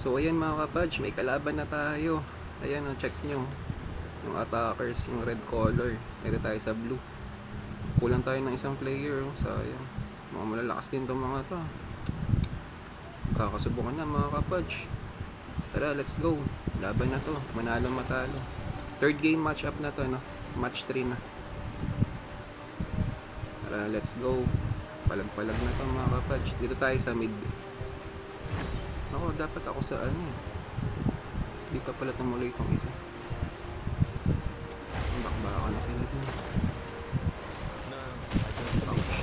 So ayan mga kapadge, may kalaban na tayo. Ayan o, check nyo. Yung attackers, yung red color. Ito tayo sa blue. Kulang tayo ng isang player oh. Sayang. Mga malalakas din itong mga to. Kakasubukan na mga kapadge. Tara, let's go. Laban na to, manalo matalo. Third game match up na to, no? Match 3 na. Tara, let's go. Palag-palag na to mga kapadge. Dito tayo sa mid. Ako, dapat ako sa ano. Di pa pala tumuloy itong isa. Bakbaka na sila dun. Ouch.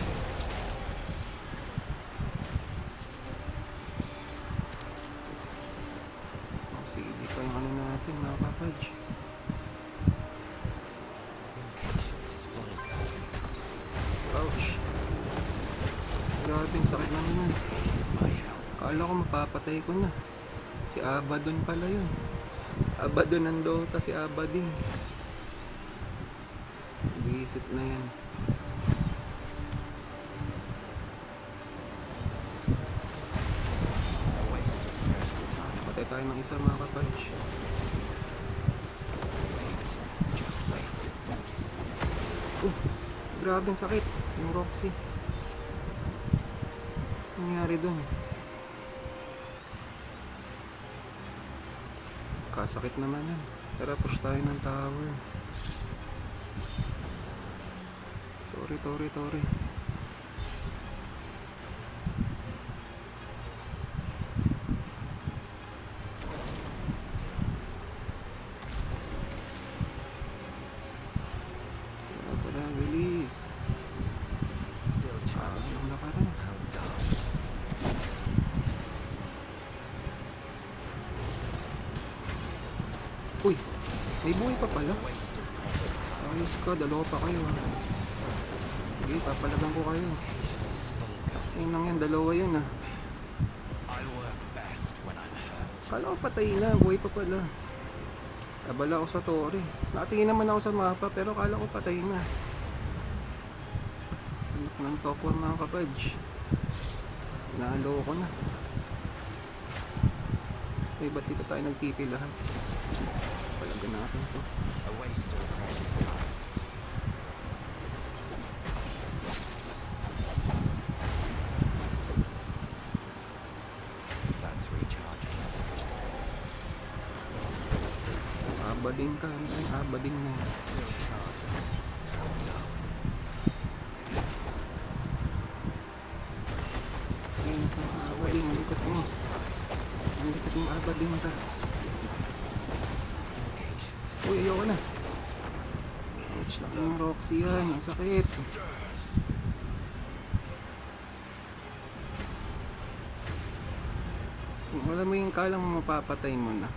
Sige, di pa yung ano natin mga kapadge. Ouch. Grabe, sakit na naman. Kala ko mapapatay ko na. Si Abaddon pala yun. Abaddon ng Dota, si Abaddon. Visit na yan. Patay tayo ng isa mga kapadge. Grabe ang sakit. Yung Roxy. Ano nangyari dun? Kasakit naman yan. Tara, push tayo ng tower. Tori. Tara, release. Ano ka rin? Uy, may buhay pa pala. Ayos ka, dalawa pa kayo. Sige, papalagan ko kayo. Ayun lang yan, dalawa yun ah. Kala ko patay na, buhay pa pala. Abala ako sa Tori. Nakatingin naman ako sa mapa pero kala ko patay na. Anak ng top 1 mga kapadge. Nalo ko na. Ay, ba't dito tayo nag-TP lahat? Palagan natin to. Abading ka, ay abading na. Ayun ka, abading, malikot mo. Ang likot mo, abading ka. Uy, ayoko na. Ouch lang yung Roxy yan, ang sakit. Wala mo yung kalang mapapatay mo na.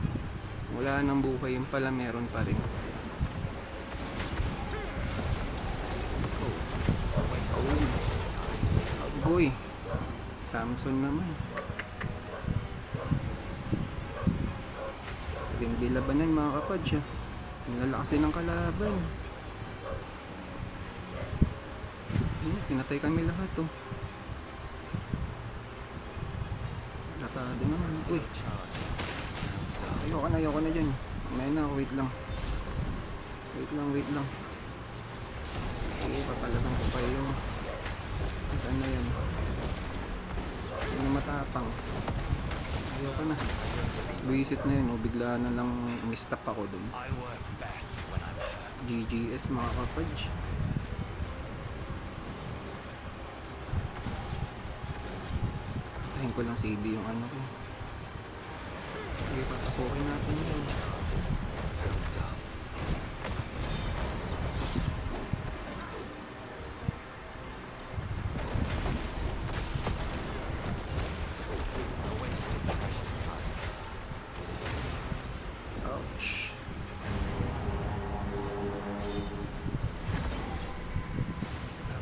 Wala nang buhay, yung pala meron pa rin. Boy, Samson naman. Hindi labanan mga kapadge. Ang lalakasin ng kalaban. Pinatay kami lahat oh. Latado naman. Uy, ayoko na dyan. May na, wait lang. Wait lang. Sige, papalagan ko kayo. Saan na yan? Hindi na matapang. Ayoko na. Visit na yun, oh. Bigla na lang mistap ako dun. GGS mga kapadge. Tahin ko lang si CD yung ano ko. Sige, papasukin natin yun. Ouch.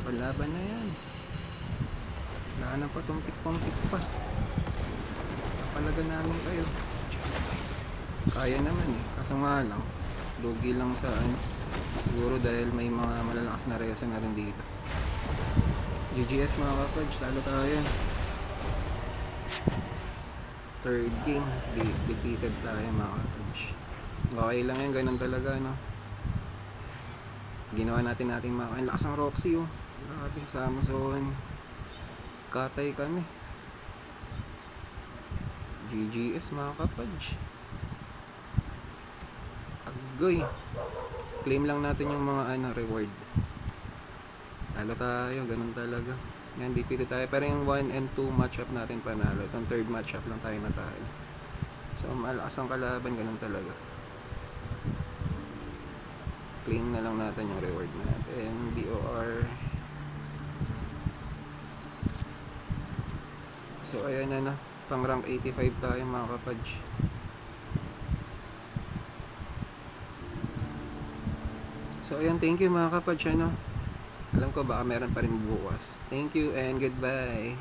Laban na yan. Wala na pa, tumpik-tumpik pa. Kapalagan namin kayo. Kaya naman eh, kaso nga lang lugi lang sa ano, siguro dahil may mga malalakas na resa na rin dito. GGS mga kapage, talo tayo. Third game, defeated tayo mga kapatid. Okay lang yan, ganun talaga, no? Ginawa natin mga ang lakas ng Roxy, oh. Grabe, sa Amazon. Katay kami. GGS mga kapatid. Agoy. Claim lang natin yung mga reward. Talo tayo, ganun talaga. Yan, defeated tayo. Pero yung 1 and 2 matchup natin panalo. Itong third matchup lang tayo natalo. So, malakas ang kalaban, ganun talaga. Claim na lang natin yung reward natin. BOR. So, ayan na. Pang rank 85 tayo mga kapaj. So, ayan. Thank you mga kapaj. Alam ko baka meron pa rin bukas. Thank you and goodbye.